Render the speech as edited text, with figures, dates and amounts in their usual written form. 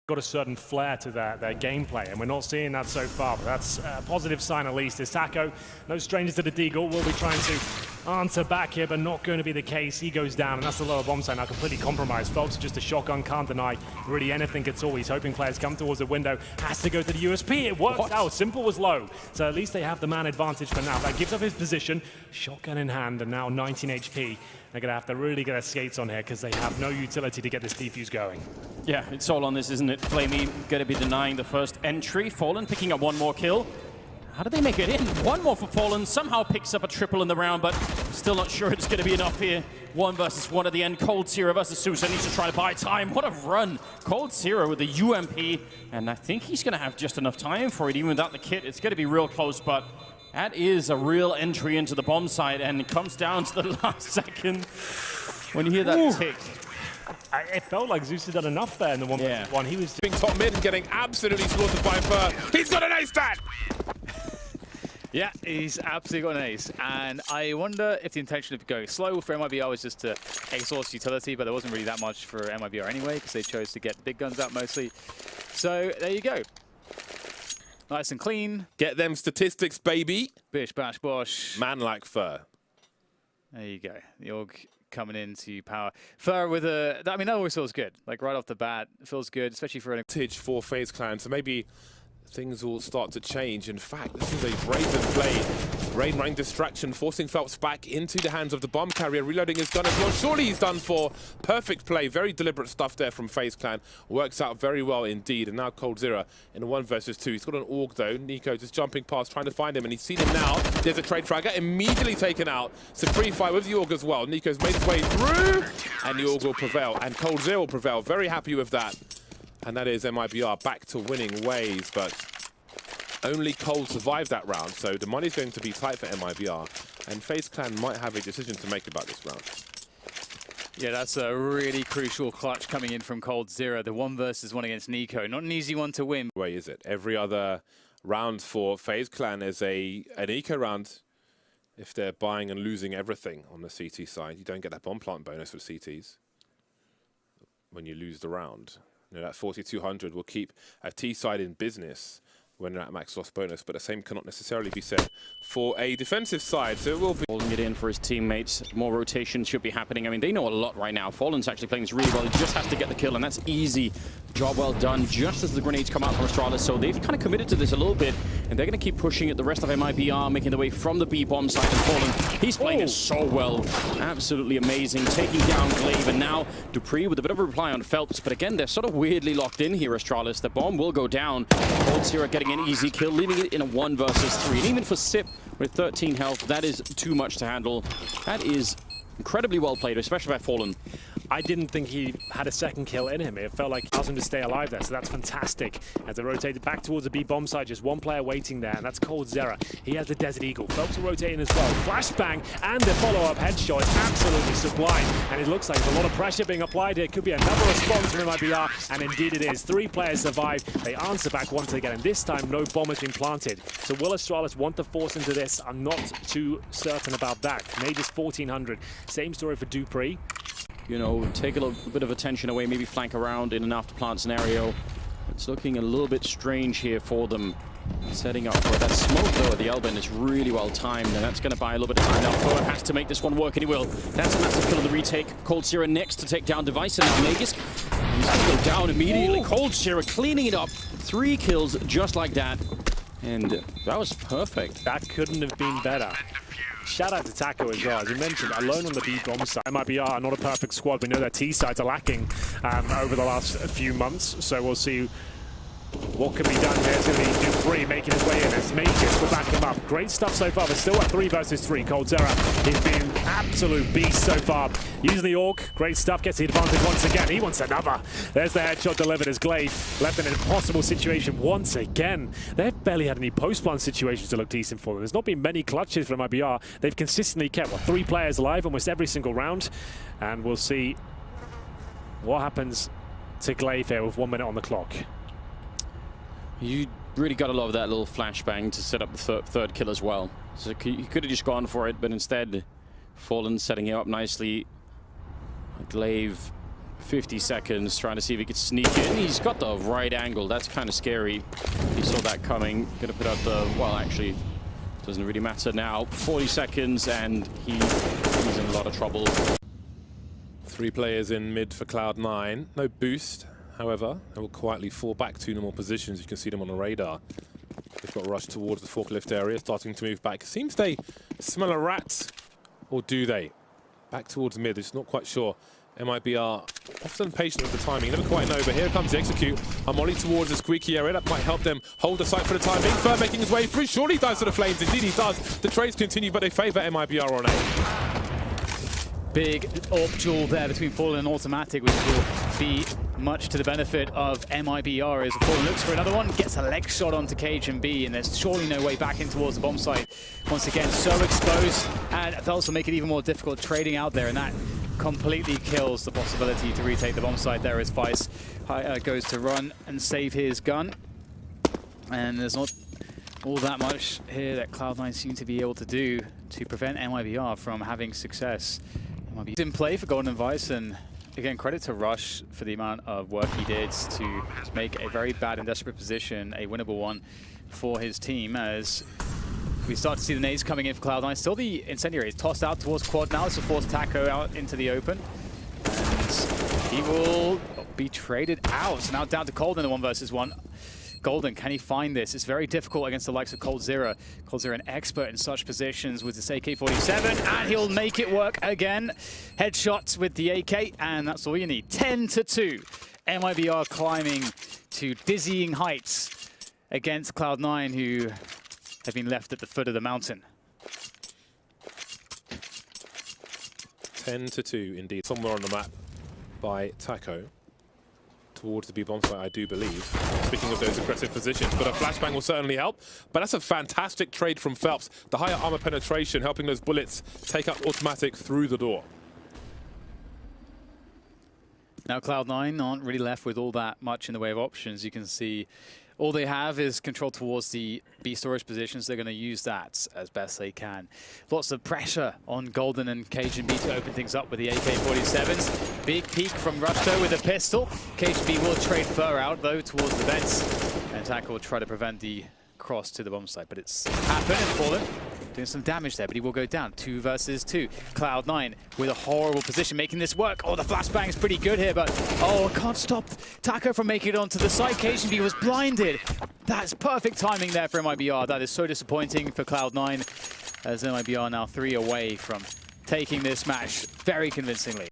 got a certain flair to their gameplay, and we're not seeing that so far, but that's a positive sign at least. As Taco, no stranger to the Deagle, will be trying to answer back here, but not going to be the case. He goes down, and that's the lower bomb site now completely compromised. Phelps just a shotgun, can't deny really anything at all. He's hoping players come towards the window, has to go to the USP. It works out, Simple was low, so at least they have the man advantage for now. That gives up his position, shotgun in hand, and now 19 HP. They're going to have to really get their skates on here because they have no utility to get this defuse going. Yeah, it's all on this, isn't it? Flamey going to be denying the first entry. Fallen picking up one more kill. How do they make it in? One more for Fallen. Somehow picks up a triple in the round, but still not sure it's going to be enough here. 1 versus 1 at the end. Cold Zero versus Sousa needs to try to buy time. What a run. Cold Zero with the UMP, and I think he's going to have just enough time for it. Even without the kit, it's going to be real close, but that is a real entry into the bomb site, and it comes down to the last second when you hear that tick. It felt like Zeus had done enough there in the one. He was being top mid and getting absolutely slaughtered by Fur. He's got an ace stat! Yeah, he's absolutely got an ace. And I wonder if the intention of going slow for MIBR was just to exhaust utility, but there wasn't really that much for MIBR anyway, because they chose to get big guns out mostly. So there you go. Nice and clean. Get them statistics, baby. Bish, bash, bosh. Man like Fur. There you go. The Org coming into power. Fur with a... I mean, that always feels good. Like, right off the bat, it feels good, especially for an... For FaZe Clan, so maybe things will start to change. In fact, this is a brazen play. Rain running distraction, forcing Phelps back into the hands of the bomb carrier. Reloading is done as well. Surely he's done for. Perfect play. Very deliberate stuff there from FaZe Clan. Works out very well indeed. And now Cold Zero in a 1 versus 2. He's got an Org though. Nico just jumping past, trying to find him, and he's seen him now. There's a trade fragger. Immediately taken out. Supreme fight with the Org as well. Nico's made his way through, and the Org will prevail. And Cold Zero will prevail. Very happy with that. And that is MIBR back to winning ways, but only Cold survived that round, so the money's going to be tight for MIBR, and FaZe Clan might have a decision to make about this round. Yeah, that's a really crucial clutch coming in from Cold Zero. The 1 versus 1 against Nico. Not an easy one to win. Way is it? Every other round for FaZe Clan is an eco round. If they're buying and losing everything on the CT side, you don't get that bomb plant bonus for CTs when you lose the round. You know, that 4,200 will keep a T side in business when they're at max loss bonus, but the same cannot necessarily be said for a defensive side, so it will be... Holding it in for his teammates. More rotation should be happening. I mean, they know a lot right now. Fallen's actually playing this really well. He just has to get the kill, and that's easy. Job well done, just as the grenades come out from Astralis, so they've kind of committed to this a little bit, and they're going to keep pushing it. The rest of MIBR making their way from the B bomb side, and Fallen, he's playing it so well. Absolutely amazing. Taking down Glaive, and now Dupree with a bit of a reply on Phelps, but again, they're sort of weirdly locked in here, Astralis. The bomb will go down. Cold Zero getting an easy kill, leaving it in a 1 versus 3. And even for Sip with 13 health, that is too much to handle. That is incredibly well played, especially by Fallen. I didn't think he had a second kill in him. It felt like he asked him to stay alive there, so that's fantastic. As they rotated back towards the B bomb side, just one player waiting there, and that's Cold Zero. He has the Desert Eagle. Phelps will rotate in as well. Flashbang and the follow-up headshot is absolutely sublime, and it looks like there's a lot of pressure being applied here. Could be another response from MIBR, and indeed it is. 3 players survive. They answer back once again, and this time no bomb has been planted. So will Astralis want to force into this? I'm not too certain about that. Major's 1,400. Same story for Dupree. You know, take a little bit of attention away, maybe flank around in an after-plant scenario. It's looking a little bit strange here for them. Setting up for that smoke, though, at the Elben is really well timed, and that's going to buy a little bit of time. Now, Fur has to make this one work, and he will. That's a massive kill on the retake. Cold Zero next to take down Device, and now Magus. He's going to go down immediately. Cold Zero cleaning it up. 3 kills just like that, and that was perfect. That couldn't have been better. Shout out to Taco as well. As you mentioned, alone on the B bomb side. MIBR, not a perfect squad. We know their T sides are lacking over the last few months, so we'll see what can be done here. It's going to be Dupree making his way in as Magus will back him up. Great stuff so far, but still at 3 versus 3. Cold Zero, he's been absolute beast so far. Using the Orc, great stuff, gets the advantage once again. He wants another. There's the headshot delivered as Glaive left in an impossible situation once again. They've barely had any post-plant situations to look decent for them. There's not been many clutches for MIBR. They've consistently kept, 3 players alive almost every single round. And we'll see what happens to Glaive here with 1 minute on the clock. You really got to love that little flashbang to set up the third kill as well. So he could have just gone for it, but instead, Fallen setting it up nicely. Glaive 50 seconds, trying to see if he could sneak in. He's got the right angle. That's kind of scary. He saw that coming. Gonna put out the, well, actually, doesn't really matter now. 40 seconds, and he's in a lot of trouble. 3 players in mid for Cloud9. No boost, however. They will quietly fall back to normal positions. You can see them on the radar. They've got rushed towards the forklift area, starting to move back. Seems they smell a rat, or do they? Back towards mid, it's not quite sure. Mibr often patient with the timing, you never quite know, but here comes the execute. A molly towards the squeaky area, that might help them hold the site for the time being. Fur making his way through, surely he dives to the flames, indeed he does. The trades continue, but they favour Mibr on A. Big AWP duel there between Fallen and Automatic, which will be much to the benefit of Mibr as Fallen looks for another one, gets a leg shot onto Cage and B, and there's surely no way back in towards the bomb site. Once again, so exposed, and they'll also make it even more difficult trading out there, and that completely kills the possibility to retake the bomb site there as Vice goes to run and save his gun. And there's not all that much here that Cloud9 seem to be able to do to prevent Mibr from having success. MIBR in play for Golden and Vice, and again, credit to Rush for the amount of work he did to make a very bad and desperate position a winnable one for his team, as we start to see the nades coming in for Cloud9. Still the incendiary is tossed out towards quad now. This will force Taco out into the open. And he will be traded out. So now down to Cold in the 1 versus 1. Golden, can he find this? It's very difficult against the likes of Coldzera. Coldzera, an expert in such positions with this AK-47, and he'll make it work again. Headshots with the AK, and that's all you need. 10-2. Mibr climbing to dizzying heights against Cloud9, who have been left at the foot of the mountain. 10-2 indeed. Somewhere on the map by Taco. Towards the B bomb site, I do believe. Speaking of those aggressive positions, but a flashbang will certainly help. But that's a fantastic trade from Phelps. The higher armor penetration, helping those bullets take out Automatic through the door. Now Cloud9 aren't really left with all that much in the way of options. You can see all they have is control towards the B storage positions. They're going to use that as best they can. Lots of pressure on Golden and Cage and B to open things up with the AK-47s. Big peek from Rush though with a pistol. Cage and B will trade Fur out though towards the vents. And Tackle will try to prevent the cross to the bomb site, but it's happened and Fallen doing some damage there, but he will go down. 2 versus 2. Cloud9 with a horrible position, making this work. Oh, the flashbang is pretty good here, but oh, can't stop Taco from making it onto the side. KGB was blinded. That's perfect timing there for Mibr. That is so disappointing for Cloud9, as Mibr now 3 away from taking this match very convincingly.